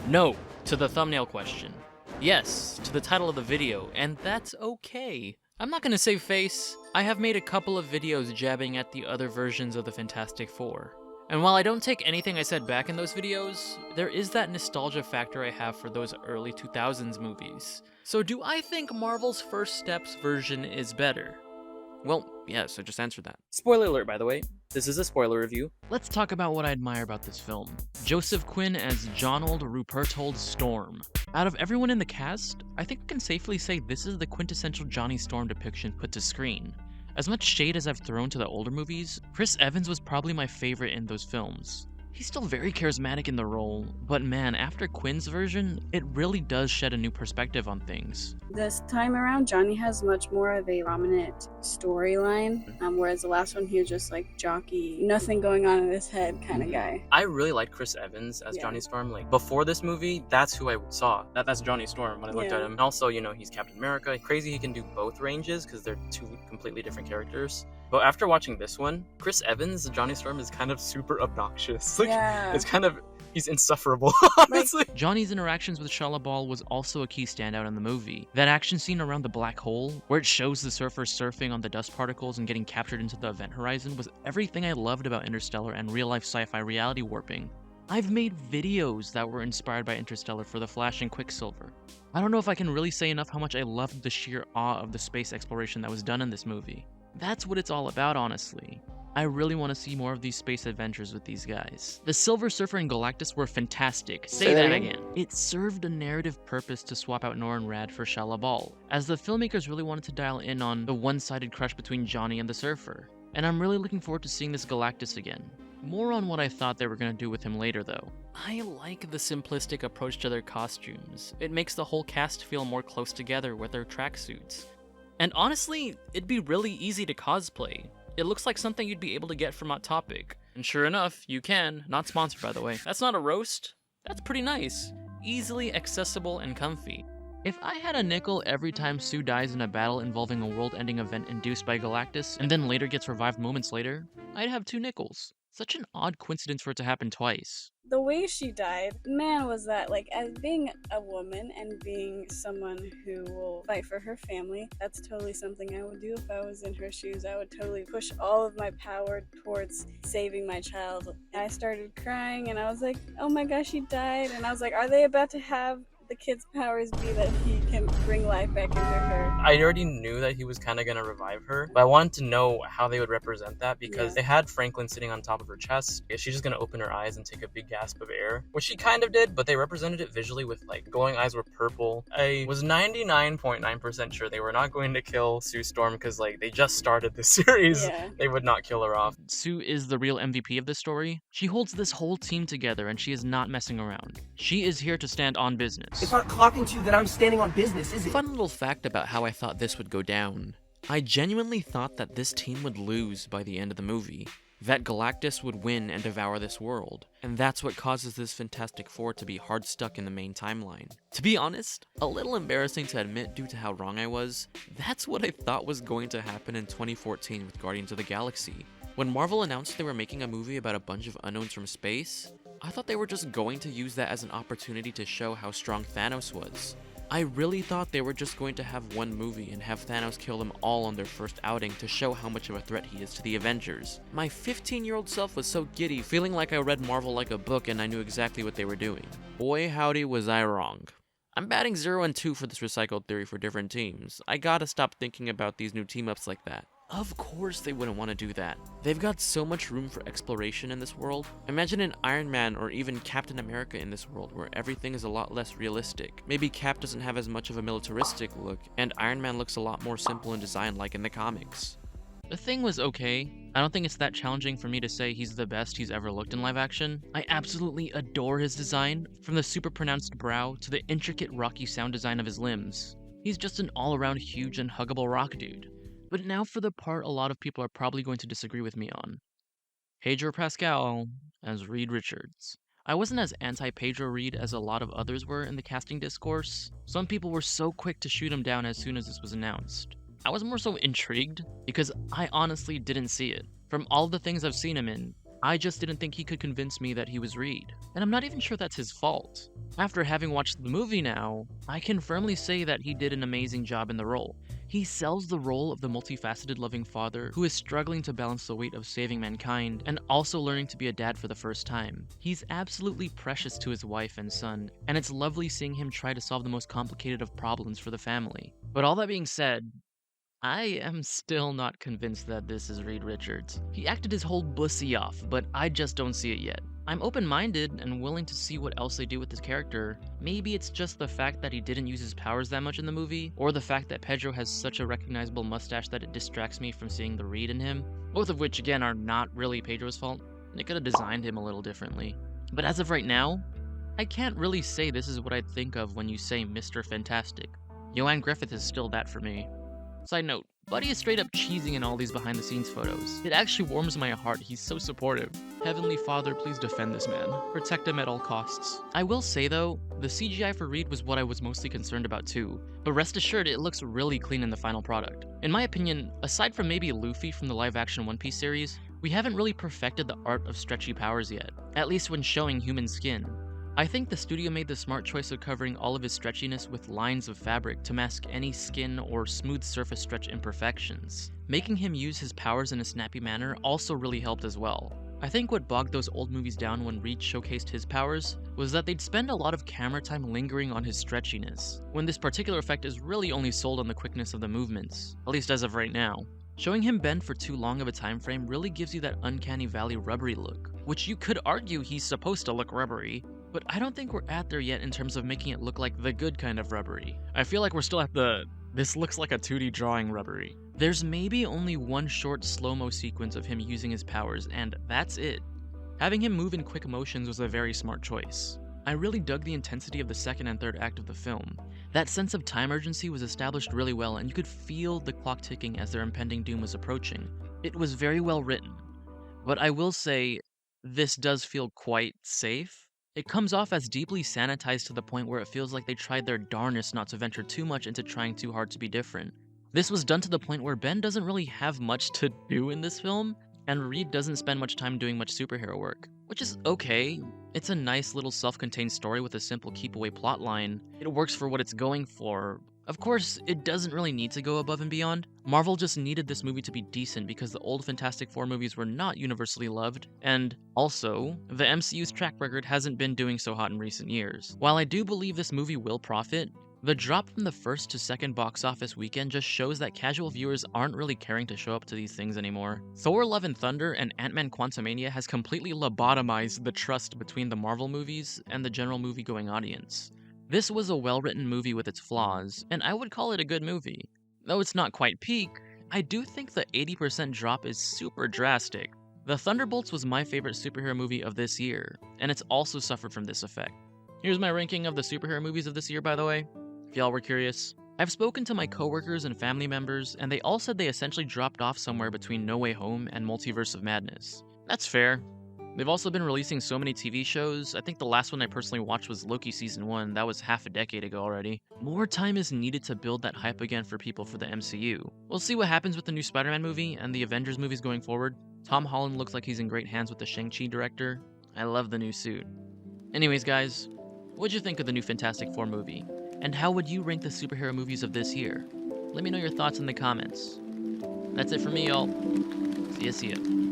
No to the thumbnail question. Yes to the title of the video, and that's okay. I'm not gonna save face. I have made a couple of videos jabbing at the other versions of the Fantastic Four. And while I don't take anything I said back in those videos, there is that nostalgia factor I have for those early 2000s movies. So do I think Marvel's First Steps version is better? Well, yeah, so just answer that. Spoiler alert, by the way. This is a spoiler review. Let's talk about what I admire about this film. Joseph Quinn as Jonold Rupertold Storm. Out of everyone in the cast, I think we can safely say this is the quintessential Johnny Storm depiction put to screen. As much shade as I've thrown to the older movies, Chris Evans was probably my favorite in those films. He's still very charismatic in the role, but man, after Quinn's version, it really does shed a new perspective on things. This time around, Johnny has much more of a prominent storyline, whereas the last one he was just like jockey, nothing going on in his head kind of guy. I really liked Chris Evans as Johnny Storm. Like before this movie, that's who I saw. That's Johnny Storm when I looked at him. And also, you know, he's Captain America. Crazy he can do both ranges because they're two completely different characters. But after watching this one, Chris Evans, Johnny Storm, is kind of super obnoxious. Like, it's kind of, he's insufferable, honestly. Johnny's interactions with Shia LaBeouf was also a key standout in the movie. That action scene around the black hole, where it shows the surfers surfing on the dust particles and getting captured into the event horizon, was everything I loved about Interstellar and real-life sci-fi reality warping. I've made videos that were inspired by Interstellar for The Flash and Quicksilver. I don't know if I can really say enough how much I loved the sheer awe of the space exploration that was done in this movie. That's what it's all about, honestly. I really want to see more of these space adventures with these guys. The Silver Surfer and Galactus were fantastic. Say that again. It served a narrative purpose to swap out Norrin Rad for Shia LaBeouf, as the filmmakers really wanted to dial in on the one-sided crush between Johnny and the Surfer. And I'm really looking forward to seeing this Galactus again. More on what I thought they were going to do with him later, though. I like the simplistic approach to their costumes. It makes the whole cast feel more close together with their tracksuits. And honestly, it'd be really easy to cosplay. It looks like something you'd be able to get from Hot Topic. And sure enough, you can. Not sponsored, by the way. That's not a roast. That's pretty nice. Easily accessible and comfy. If I had a nickel every time Sue dies in a battle involving a world-ending event induced by Galactus, and then later gets revived moments later, I'd have 2 nickels. Such an odd coincidence for it to happen twice. The way she died, man, was that, like, as being a woman and being someone who will fight for her family, that's totally something I would do if I was in her shoes. I would totally push all of my power towards saving my child. I started crying and I was like, oh my gosh, she died. And I was like, are they about to have the kid's powers be that he can bring life back into her? I already knew that he was kind of going to revive her, but I wanted to know how they would represent that because they had Franklin sitting on top of her chest. Is she just going to open her eyes and take a big gasp of air? Which she kind of did, but they represented it visually with like glowing eyes were purple. I was 99.9% sure they were not going to kill Sue Storm because like they just started the series. They would not kill her off. Sue is the real MVP of this story. She holds this whole team together and she is not messing around. She is here to stand on business. It's not clocking to you that I'm standing on business, is it? Fun little fact about how I thought this would go down. I genuinely thought that this team would lose by the end of the movie. That Galactus would win and devour this world. And that's what causes this Fantastic Four to be hard stuck in the main timeline. To be honest, a little embarrassing to admit due to how wrong I was, that's what I thought was going to happen in 2014 with Guardians of the Galaxy. When Marvel announced they were making a movie about a bunch of unknowns from space, I thought they were just going to use that as an opportunity to show how strong Thanos was. I really thought they were just going to have one movie and have Thanos kill them all on their first outing to show how much of a threat he is to the Avengers. My 15-year-old self was so giddy, feeling like I read Marvel like a book and I knew exactly what they were doing. Boy howdy was I wrong. I'm batting 0 and 2 for this recycled theory for different teams. I gotta stop thinking about these new team-ups like that. Of course they wouldn't want to do that. They've got so much room for exploration in this world. Imagine an Iron Man or even Captain America in this world where everything is a lot less realistic. Maybe Cap doesn't have as much of a militaristic look, and Iron Man looks a lot more simple in design like in the comics. The Thing was okay. I don't think it's that challenging for me to say he's the best he's ever looked in live action. I absolutely adore his design, from the super pronounced brow to the intricate rocky sound design of his limbs. He's just an all-around huge and huggable rock dude. But now for the part a lot of people are probably going to disagree with me on. Pedro Pascal as Reed Richards. I wasn't as anti-Pedro Reed as a lot of others were in the casting discourse. Some people were so quick to shoot him down as soon as this was announced. I was more so intrigued because I honestly didn't see it. From all the things I've seen him in, I just didn't think he could convince me that he was Reed. And I'm not even sure that's his fault. After having watched the movie now, I can firmly say that he did an amazing job in the role. He sells the role of the multifaceted loving father who is struggling to balance the weight of saving mankind and also learning to be a dad for the first time. He's absolutely precious to his wife and son, and it's lovely seeing him try to solve the most complicated of problems for the family. But all that being said, I am still not convinced that this is Reed Richards. He acted his whole bussy off, but I just don't see it yet. I'm open-minded and willing to see what else they do with this character. Maybe it's just the fact that he didn't use his powers that much in the movie, or the fact that Pedro has such a recognizable mustache that it distracts me from seeing the Reed in him. Both of which, again, are not really Pedro's fault. They could have designed him a little differently. But as of right now, I can't really say this is what I'd think of when you say Mr. Fantastic. Joanne Griffith is still that for me. Side note, Buddy is straight up cheesing in all these behind the scenes photos. It actually warms my heart, he's so supportive. Heavenly Father, please defend this man. Protect him at all costs. I will say though, the CGI for Reed was what I was mostly concerned about too, but rest assured it looks really clean in the final product. In my opinion, aside from maybe Luffy from the live action One Piece series, we haven't really perfected the art of stretchy powers yet, at least when showing human skin. I think the studio made the smart choice of covering all of his stretchiness with lines of fabric to mask any skin or smooth surface stretch imperfections. Making him use his powers in a snappy manner also really helped as well. I think what bogged those old movies down when Reed showcased his powers was that they'd spend a lot of camera time lingering on his stretchiness, when this particular effect is really only sold on the quickness of the movements, at least as of right now. Showing him bend for too long of a time frame really gives you that uncanny valley rubbery look, which you could argue he's supposed to look rubbery, but I don't think we're at there yet in terms of making it look like the good kind of rubbery. I feel like we're still at the this looks like a 2D drawing rubbery. There's maybe only one short slow-mo sequence of him using his powers, and that's it. Having him move in quick motions was a very smart choice. I really dug the intensity of the second and third act of the film. That sense of time urgency was established really well, and you could feel the clock ticking as their impending doom was approaching. It was very well written. But I will say, this does feel quite safe. It comes off as deeply sanitized to the point where it feels like they tried their darnest not to venture too much into trying too hard to be different. This was done to the point where Ben doesn't really have much to do in this film, and Reed doesn't spend much time doing much superhero work, which is okay. It's a nice little self-contained story with a simple keep-away plotline. It works for what it's going for. Of course, it doesn't really need to go above and beyond. Marvel just needed this movie to be decent because the old Fantastic Four movies were not universally loved, and also, the MCU's track record hasn't been doing so hot in recent years. While I do believe this movie will profit, the drop from the first to second box office weekend just shows that casual viewers aren't really caring to show up to these things anymore. Thor: Love and Thunder and Ant-Man: Quantumania has completely lobotomized the trust between the Marvel movies and the general movie-going audience. This was a well-written movie with its flaws, and I would call it a good movie. Though it's not quite peak, I do think the 80% drop is super drastic. The Thunderbolts was my favorite superhero movie of this year, and it's also suffered from this effect. Here's my ranking of the superhero movies of this year, by the way, if y'all were curious. I've spoken to my coworkers and family members, and they all said they essentially dropped off somewhere between No Way Home and Multiverse of Madness. That's fair. They've also been releasing so many TV shows. I think the last one I personally watched was Loki Season 1. That was half a decade ago already. More time is needed to build that hype again for people for the MCU. We'll see what happens with the new Spider-Man movie and the Avengers movies going forward. Tom Holland looks like he's in great hands with the Shang-Chi director. I love the new suit. Anyways guys, what'd you think of the new Fantastic Four movie? And how would you rank the superhero movies of this year? Let me know your thoughts in the comments. That's it for me, y'all. See ya.